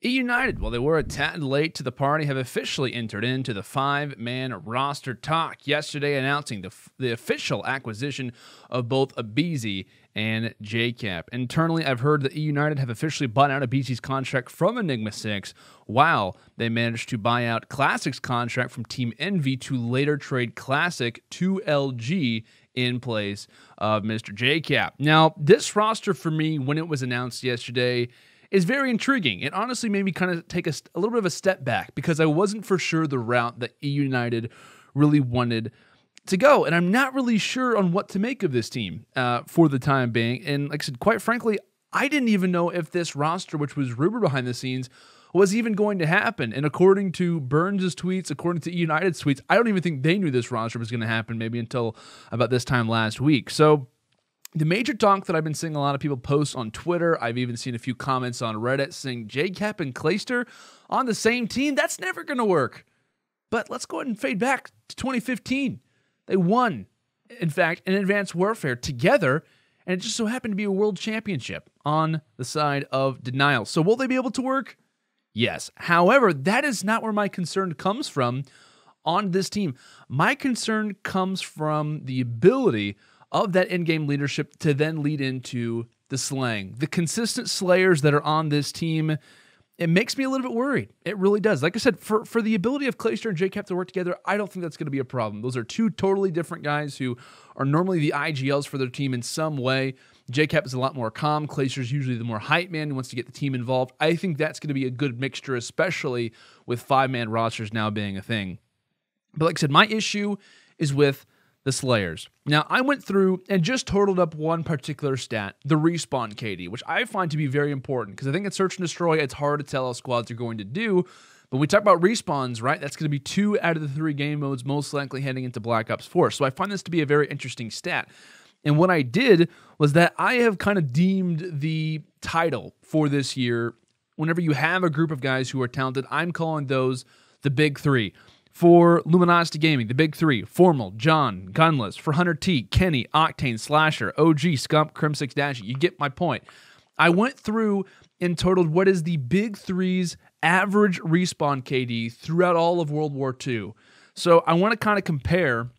eUnited, while they were a tad late to the party, have officially entered into the 5-man roster talk yesterday, announcing the official acquisition of both aBeZy and JKap. Internally, I've heard that eUnited have officially bought out aBeZy's contract from Enigma 6, while they managed to buy out Classic's contract from Team Envy to later trade Classic to LG in place of Mr. JKap. Now, this roster for me, when it was announced yesterday, is very intriguing. It honestly made me kind of take a little bit of a step back because I wasn't for sure the route that eUnited really wanted to go. And I'm not really sure on what to make of this team for the time being. And like I said, quite frankly, I didn't even know if this roster, which was rumored behind the scenes, was even going to happen. And according to Burns' tweets, according to eUnited's tweets, I don't even think they knew this roster was going to happen maybe until about this time last week. So the major talk that I've been seeing a lot of people post on Twitter, I've even seen a few comments on Reddit saying JKap and Clayster on the same team, that's never going to work. But let's go ahead and fade back to 2015. They won, in fact, in Advanced Warfare together, and it just so happened to be a world championship on the side of Denial. So will they be able to work? Yes. However, that is not where my concern comes from on this team. My concern comes from the ability of that in-game leadership to then lead into the slaying. The consistent slayers that are on this team, it makes me a little bit worried. It really does. Like I said, for the ability of Clayster and JKap to work together, I don't think that's going to be a problem. Those are two totally different guys who are normally the IGLs for their team in some way. JKap is a lot more calm. Clayster's usually the more hype man who wants to get the team involved. I think that's going to be a good mixture, especially with 5-man rosters now being a thing. But like I said, my issue is with the Slayers. Now, I went through and just totaled up one particular stat, the respawn KD, which I find to be very important because I think in Search and Destroy, it's hard to tell how squads are going to do. But when we talk about respawns, right, that's going to be 2 out of the 3 game modes, most likely heading into Black Ops 4. So I find this to be a very interesting stat. And what I did was that I have kind of deemed the title for this year, whenever you have a group of guys who are talented, I'm calling those the Big 3. For Luminosity Gaming, the Big 3, Formal, John, Gunless. For Hunter T, Kenny, Octane, Slasher, OG, Scump, Crim6, Dashy. You get my point. I went through and totaled what is the Big 3's average respawn KD throughout all of World War II. So I want to kind of compare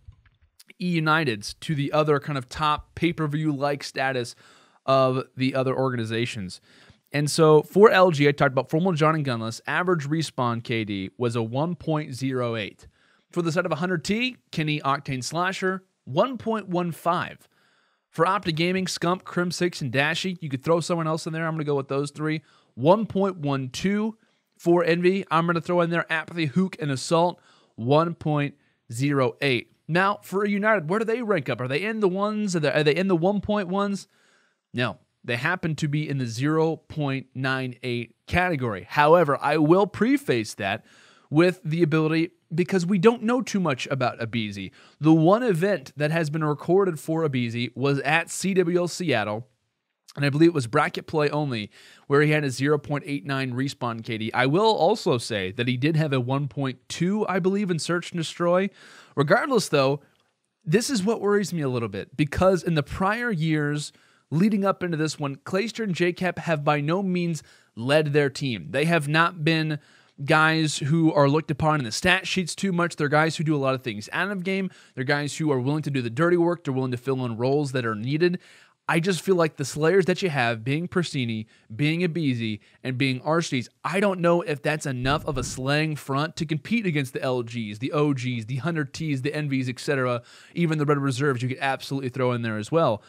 eUnited's to the other kind of top pay-per-view-like status of the other organizations. And so for LG, I talked about Formal, John, and Gunless. Average respawn KD was a 1.08. For the side of 100T, Kenny, Octane, Slasher, 1.15. For Optic Gaming, Scump, Crim6, and Dashy, you could throw someone else in there. I'm going to go with those 3. 1.12. For Envy, I'm going to throw in there Apathy, Hook, and Assault, 1.08. Now, for United, where do they rank up? Are they in the ones? Are they in the 1.1s? No. They happen to be in the 0.98 category. However, I will preface that with the ability, because we don't know too much about aBeZy. The one event that has been recorded for aBeZy was at CWL Seattle, and I believe it was bracket play only, where he had a 0.89 respawn KD. I will also say that he did have a 1.2, I believe, in Search and Destroy. Regardless, though, this is what worries me a little bit, because in the prior years leading up into this one, Clayster and JKap have by no means led their team. They have not been guys who are looked upon in the stat sheets too much. They're guys who do a lot of things out of game. They're guys who are willing to do the dirty work. They're willing to fill in roles that are needed. I just feel like the Slayers that you have, being Persini, being aBeZy, and being Arcees, I don't know if that's enough of a slaying front to compete against the LGs, the OGs, the 100Ts, the Envies, etc., even the Red Reserves you could absolutely throw in there as well.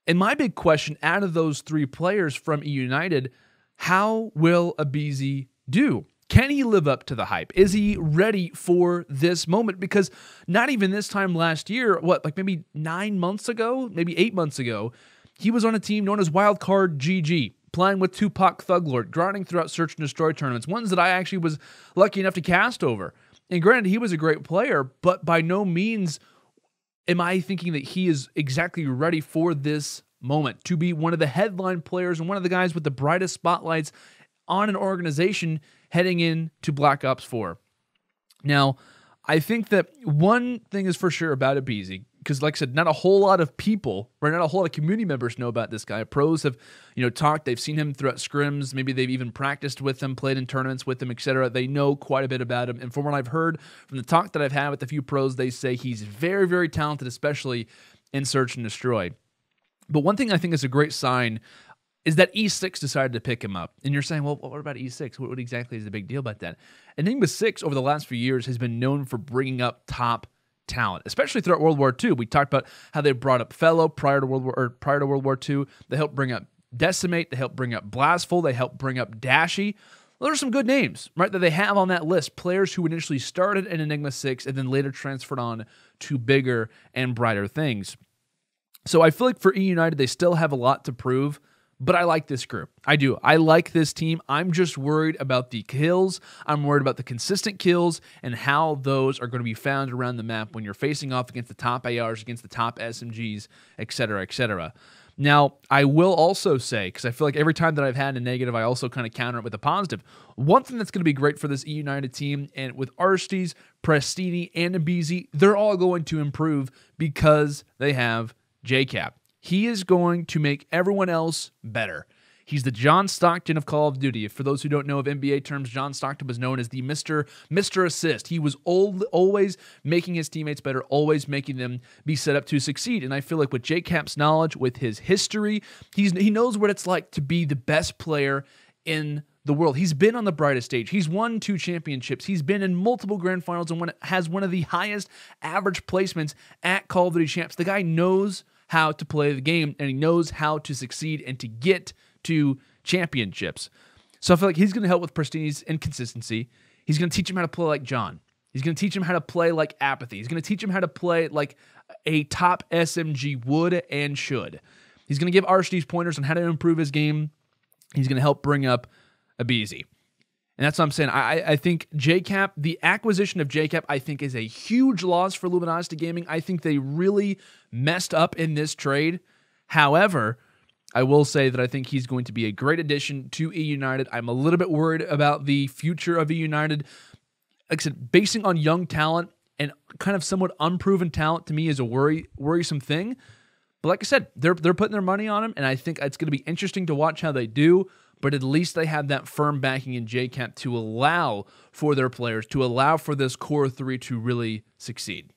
And my big question out of those 3 players from eUnited, how will aBeZy do? Can he live up to the hype? Is he ready for this moment? Because not even this time last year, like maybe 9 months ago, maybe 8 months ago, he was on a team known as Wildcard GG, playing with Tupac Thuglord, grinding throughout Search and Destroy tournaments, ones that I actually was lucky enough to cast over. And granted, he was a great player, but by no means am I thinking that he is exactly ready for this moment to be one of the headline players and one of the guys with the brightest spotlights on an organization heading into Black Ops 4. Now, I think that one thing is for sure about aBeZy, because like I said, not a whole lot of people, right? Not a whole lot of community members know about this guy. Pros have, talked. They've seen him throughout scrims. Maybe they've even practiced with him, played in tournaments with him, etc. They know quite a bit about him. And from what I've heard, from the talk that I've had with a few pros, they say he's very, very talented, especially in Search and Destroy. But one thing I think is a great sign is that E6 decided to pick him up. And you're saying, well, what about E6? What exactly is the big deal about that? Enigma 6 over the last few years has been known for bringing up top talent, especially throughout World War II. We talked about how they brought up Fellow prior to World War II. They helped bring up Decimate. They helped bring up Blastful. They helped bring up Dashy. Those are some good names, right, that they have on that list. Players who initially started in Enigma 6 and then later transferred on to bigger and brighter things. So I feel like for eUnited, they still have a lot to prove. But I like this group. I do. I like this team. I'm just worried about the kills. I'm worried about the consistent kills and how those are going to be found around the map when you're facing off against the top ARs, against the top SMGs, etc., etc. Now, I will also say, because I feel like every time that I've had a negative, I also kind of counter it with a positive. One thing that's going to be great for this eUnited team, and with Arstes, Prestini, and aBeZy, they're all going to improve because they have JKap. He is going to make everyone else better. He's the John Stockton of Call of Duty. For those who don't know of NBA terms, John Stockton was known as the Mr. Assist. He was always making his teammates better, always making them be set up to succeed. And I feel like with JKap's knowledge, with his history, he knows what it's like to be the best player in the world. He's been on the brightest stage. He's won 2 championships. He's been in multiple grand finals and has one of the highest average placements at Call of Duty Champs. The guy knows how to play the game, and he knows how to succeed and to get to championships. So I feel like he's going to help with Prestini's inconsistency. He's going to teach him how to play like John. He's going to teach him how to play like aBeZy. He's going to teach him how to play like a top SMG would and should. He's going to give Arstes pointers on how to improve his game. He's going to help bring up aBeZy. And that's what I'm saying. I think JKap, the acquisition of JKap, I think is a huge loss for Luminosity Gaming. I think they really messed up in this trade. However, I will say that I think he's going to be a great addition to eUnited. I'm a little bit worried about the future of eUnited. Like I said, basing on young talent and kind of somewhat unproven talent to me is a worrisome thing. But like I said, they're putting their money on him, and I think it's going to be interesting to watch how they do. But at least they have that firm backing in JKap to allow for their players, to allow for this core 3 to really succeed.